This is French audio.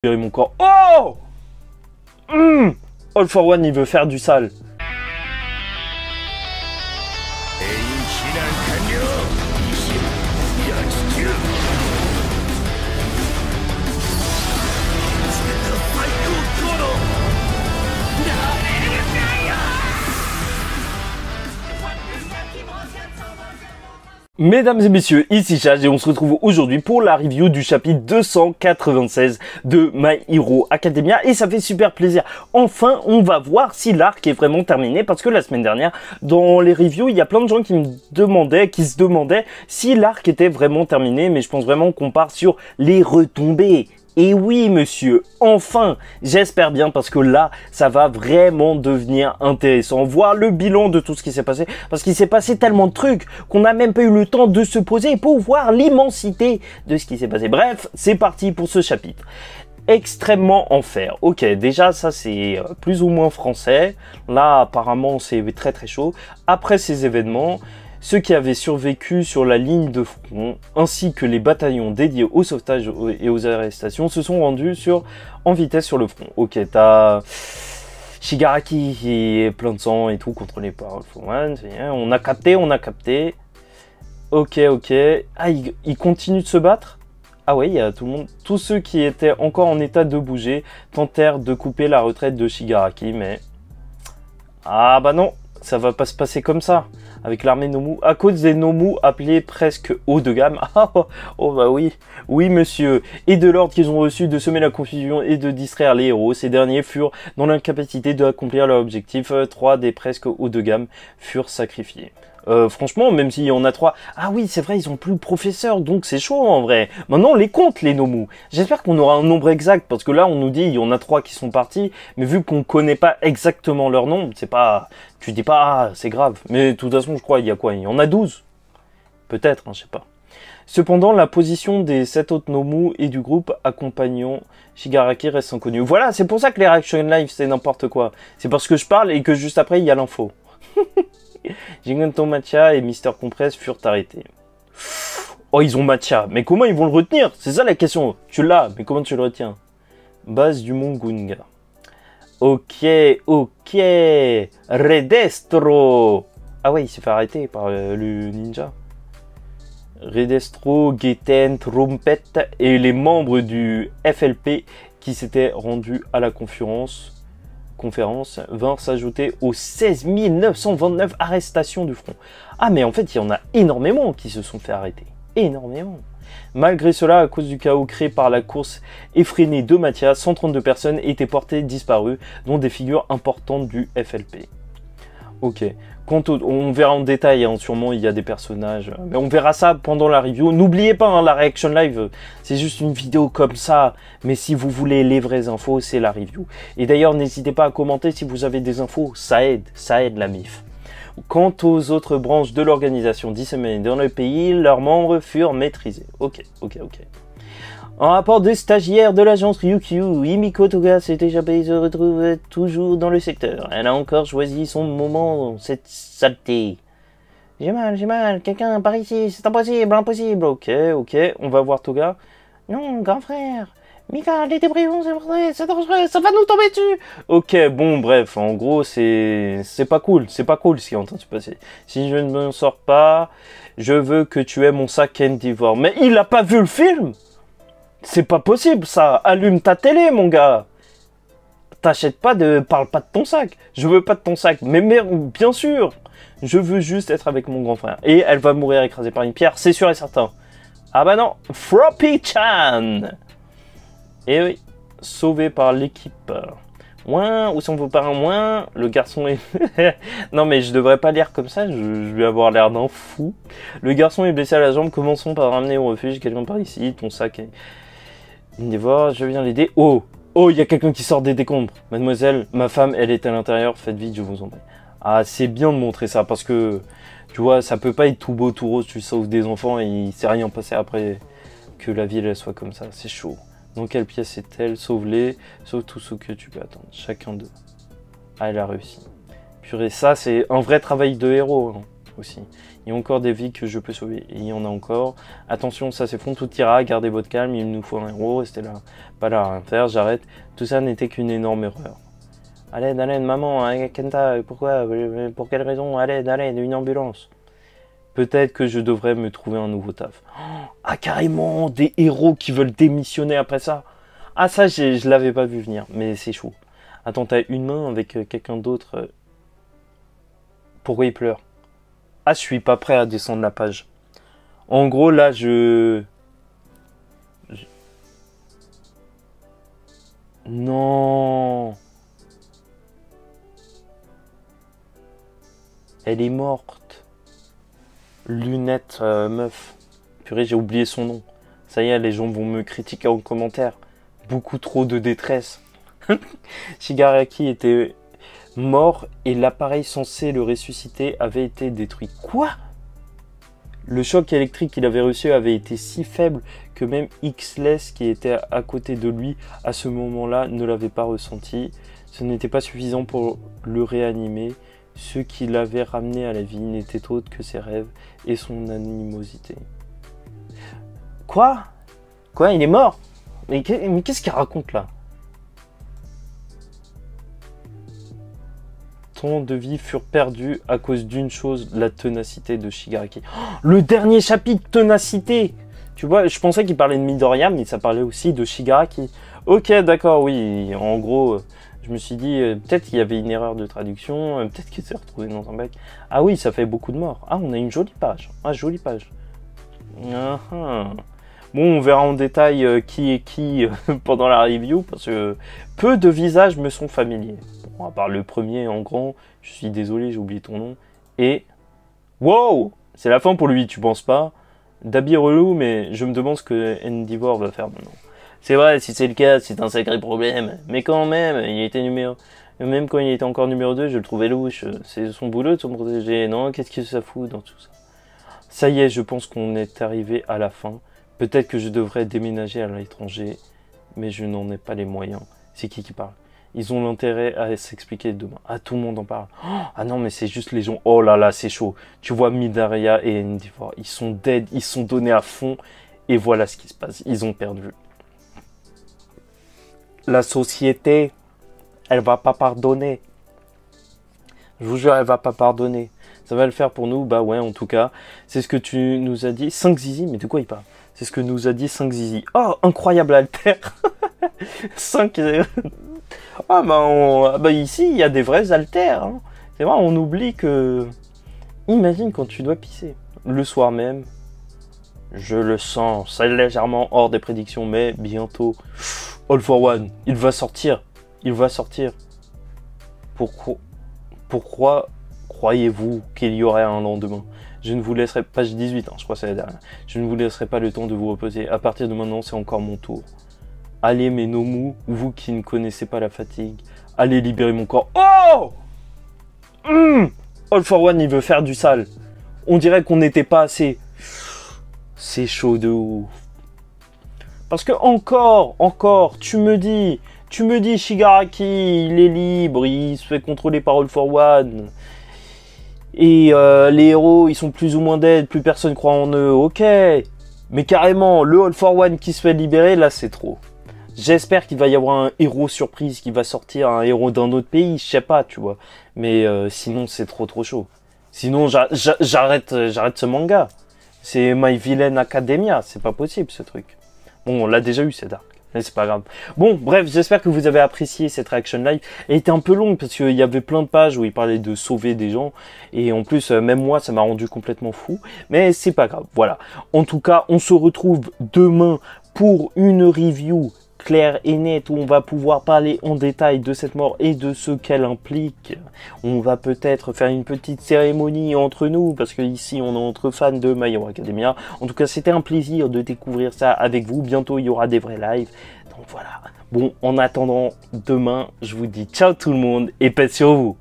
Mon corps. Oh All for One, il veut faire du sale. Mesdames et messieurs, ici Chad et on se retrouve aujourd'hui pour la review du chapitre 296 de My Hero Academia et ça fait super plaisir. Enfin, on va voir si l'arc est vraiment terminé parce que la semaine dernière, dans les reviews, il y a plein de gens qui se demandaient si l'arc était vraiment terminé, mais je pense vraiment qu'on part sur les retombées. Et oui monsieur, enfin, j'espère bien parce que là, ça va vraiment devenir intéressant. Voir le bilan de tout ce qui s'est passé, parce qu'il s'est passé tellement de trucs qu'on n'a même pas eu le temps de se poser pour voir l'immensité de ce qui s'est passé. Bref, c'est parti pour ce chapitre. Extrêmement enfer. Ok, déjà ça c'est plus ou moins français. Là apparemment c'est très très chaud. Après ces événements, ceux qui avaient survécu sur la ligne de front, ainsi que les bataillons dédiés au sauvetage et aux arrestations, se sont rendus en vitesse sur le front. Ok, t'as Shigaraki qui est plein de sang et tout, contrôlé par All for One. On a capté. Ok. Ah, il continue de se battre? Ah ouais, il y a tout le monde. Tous ceux qui étaient encore en état de bouger tentèrent de couper la retraite de Shigaraki, mais... Ah bah non, ça va pas se passer comme ça. Avec l'armée Nomu, à cause des Nomu appelés presque haut de gamme. Oh bah oui, monsieur. Et de l'ordre qu'ils ont reçu de semer la confusion et de distraire les héros, ces derniers furent dans l'incapacité d'accomplir leur objectif. 3 des presque haut de gamme furent sacrifiés. Franchement, même s'il y en a 3... Ah oui, c'est vrai, ils ont plus le professeur, donc c'est chaud en vrai. Maintenant, on les compte, les Nomu. J'espère qu'on aura un nombre exact, parce que là, on nous dit, il y en a 3 qui sont partis, mais vu qu'on connaît pas exactement leur nombre, c'est pas... Tu dis pas, ah, c'est grave. Mais de toute façon, je crois, il y a quoi? Il y en a 12. Peut-être, hein, je sais pas. Cependant, la position des 7 autres Nomu et du groupe accompagnant Shigaraki reste inconnue. Voilà, c'est pour ça que les reaction live, c'est n'importe quoi. C'est parce que je parle et que juste après, il y a l'info. Giganto Matcha et Mister Compress furent arrêtés. Oh, ils ont Matcha. Mais comment ils vont le retenir? C'est ça la question. Tu l'as, mais comment tu le retiens? Base du Mont Gunga. Ok. Redestro. Ah ouais, il s'est fait arrêter par le ninja. Redestro, Geten, Trompet et les membres du FLP qui s'étaient rendus à la conférence vinrent s'ajouter aux 16 929 arrestations du front. Ah mais en fait il y en a énormément qui se sont fait arrêter. Énormément. Malgré cela, à cause du chaos créé par la course effrénée de Mathias, 132 personnes étaient portées disparues, dont des figures importantes du FLP. Ok. On verra en détail, hein, sûrement il y a des personnages, mais on verra ça pendant la review. N'oubliez pas, hein, la reaction live, c'est juste une vidéo comme ça, mais si vous voulez les vraies infos, c'est la review. Et d'ailleurs, n'hésitez pas à commenter si vous avez des infos, ça aide la MIF. Quant aux autres branches de l'organisation disséminées dans le pays, leurs membres furent maîtrisés. Ok. Un rapport de stagiaire de l'agence Ryukyu, Himiko Toga s'est échappée et se retrouve toujours dans le secteur. Elle a encore choisi son moment, cette saleté. J'ai mal, quelqu'un par ici, c'est impossible. Ok, on va voir Toga. Non, grand frère. Mika, les débris vont s'effondrer, c'est dangereux, ça va nous tomber dessus. Ok, bon, bref, en gros, c'est pas cool ce qui est en train de se passer. Si je ne m'en sors pas, je veux que tu aies mon sac Kendivore. Mais il a pas vu le film? C'est pas possible, ça. Allume ta télé, mon gars. Parle pas de ton sac. Je veux pas de ton sac. Mais bien sûr. Je veux juste être avec mon grand frère. Et elle va mourir écrasée par une pierre, c'est sûr et certain. Ah bah non. Froppy-chan. Et oui. Sauvé par l'équipe. Ouin, où sont vos parents? Ouin, le garçon est... Non mais je devrais pas lire comme ça, je vais avoir l'air d'un fou. Le garçon est blessé à la jambe, commençons par ramener au refuge quelqu'un par ici, ton sac est... Dévore, je viens l'aider. Oh, il y a quelqu'un qui sort des décombres. Mademoiselle, ma femme, elle est à l'intérieur, faites vite, je vous en prie. Ah, c'est bien de montrer ça, parce que, tu vois, ça peut pas être tout beau, tout rose, tu sauves des enfants et il s'est rien passé après que la ville, elle soit comme ça, c'est chaud. Dans quelle pièce est-elle? Sauve-les, sauve tout ce que tu peux attendre, chacun d'eux. Ah, elle a réussi. Purée, ça, c'est un vrai travail de héros, hein. aussi. Il y a encore des vies que je peux sauver. Et il y en a encore. Attention, ça s'effondre, tout ira. Gardez votre calme, il nous faut un héros. Restez là. Pas là à rien faire, j'arrête. Tout ça n'était qu'une énorme erreur. À l'aide, maman, hein, Kenta, pourquoi? Pour quelle raison? À l'aide, une ambulance. Peut-être que je devrais me trouver un nouveau taf. Ah, carrément, des héros qui veulent démissionner après ça. Ah, ça, je l'avais pas vu venir, mais c'est chaud. Attends, t'as une main avec quelqu'un d'autre. Pourquoi il pleure? Ah, je suis pas prêt à descendre la page. En gros, là, Non. Elle est morte. Lunette, meuf. Purée, j'ai oublié son nom. Ça y est, les gens vont me critiquer en commentaire. Beaucoup trop de détresse. Shigaraki était mort et l'appareil censé le ressusciter avait été détruit. Quoi? Le choc électrique qu'il avait reçu avait été si faible que même X-Less qui était à côté de lui à ce moment-là ne l'avait pas ressenti. Ce n'était pas suffisant pour le réanimer. Ce qui l'avait ramené à la vie n'était autre que ses rêves et son animosité. Quoi? Quoi? Il est mort? Mais qu'est-ce qu'il raconte là? Tant de vies furent perdues à cause d'une chose, la ténacité de Shigaraki. Oh, le dernier chapitre, ténacité! Tu vois, je pensais qu'il parlait de Midoriya, mais ça parlait aussi de Shigaraki. Ok, d'accord, oui. En gros, je me suis dit, peut-être qu'il y avait une erreur de traduction, peut-être qu'il s'est retrouvé dans un bac. Ah oui, ça fait beaucoup de morts. Ah, on a une jolie page. Ah, jolie page. Bon, on verra en détail qui est qui pendant la review, parce que peu de visages me sont familiers. Bon, à part le premier en grand, je suis désolé, j'ai oublié ton nom. Et... Wow! C'est la fin pour lui, tu penses pas? Dabi relou, mais je me demande ce que Endeavor va faire maintenant. C'est vrai, si c'est le cas, c'est un sacré problème. Mais quand même, il était numéro... Même quand il était encore numéro 2, je le trouvais louche. C'est son boulot de se protéger. Non, qu'est-ce que ça fout dans tout ça? Ça y est, je pense qu'on est arrivé à la fin. Peut-être que je devrais déménager à l'étranger, mais je n'en ai pas les moyens. C'est qui parle? Ils ont l'intérêt à s'expliquer demain. Ah, tout le monde en parle. Oh, ah non, mais c'est juste les gens. Oh là là, c'est chaud. Tu vois Midoriya et Endeavor, ils sont dead, ils sont donnés à fond. Et voilà ce qui se passe. Ils ont perdu. La société, elle va pas pardonner. Je vous jure, elle va pas pardonner. Ça va le faire pour nous? Bah ouais, en tout cas. C'est ce que tu nous as dit. 5 zizi, mais de quoi il parle? C'est ce que nous a dit 5 zizi. Oh, incroyable alter. 5... Ah bah ici, il y a des vrais haltères. Hein. C'est vrai, on oublie que... Imagine quand tu dois pisser. Le soir même, je le sens, c'est légèrement hors des prédictions, mais bientôt. All for One, il va sortir. Il va sortir. Pourquoi croyez-vous qu'il y aurait un lendemain? Je ne vous laisserai, page 18, hein, je crois que c'est la dernière. Je ne vous laisserai pas le temps de vous reposer. À partir de maintenant, c'est encore mon tour. Allez, mes Nomu, vous qui ne connaissez pas la fatigue, allez libérer mon corps. Oh All for One, il veut faire du sale. On dirait qu'on n'était pas assez. C'est chaud de ouf. Parce que encore, tu me dis, Shigaraki, il est libre, il se fait contrôler par All for One. Et les héros, ils sont plus ou moins dead, plus personne croit en eux, ok. Mais carrément, le All for One qui se fait libérer, là, c'est trop. J'espère qu'il va y avoir un héros surprise qui va sortir, un héros d'un autre pays, je sais pas, tu vois. Mais sinon, c'est trop chaud. Sinon, j'arrête ce manga. C'est My Villain Academia, c'est pas possible ce truc. Bon, on l'a déjà eu, c'est dark. Mais c'est pas grave. Bon, bref, j'espère que vous avez apprécié cette réaction live. Elle était un peu longue parce qu'il y avait plein de pages où il parlait de sauver des gens. Et en plus, même moi, ça m'a rendu complètement fou. Mais c'est pas grave, voilà. En tout cas, on se retrouve demain pour une review claire et nette où on va pouvoir parler en détail de cette mort et de ce qu'elle implique. On va peut-être faire une petite cérémonie entre nous parce que ici on est entre fans de My Hero Academia. En tout cas, c'était un plaisir de découvrir ça avec vous. Bientôt, il y aura des vrais lives. Donc voilà. Bon, en attendant demain, je vous dis ciao tout le monde et paix sur vous.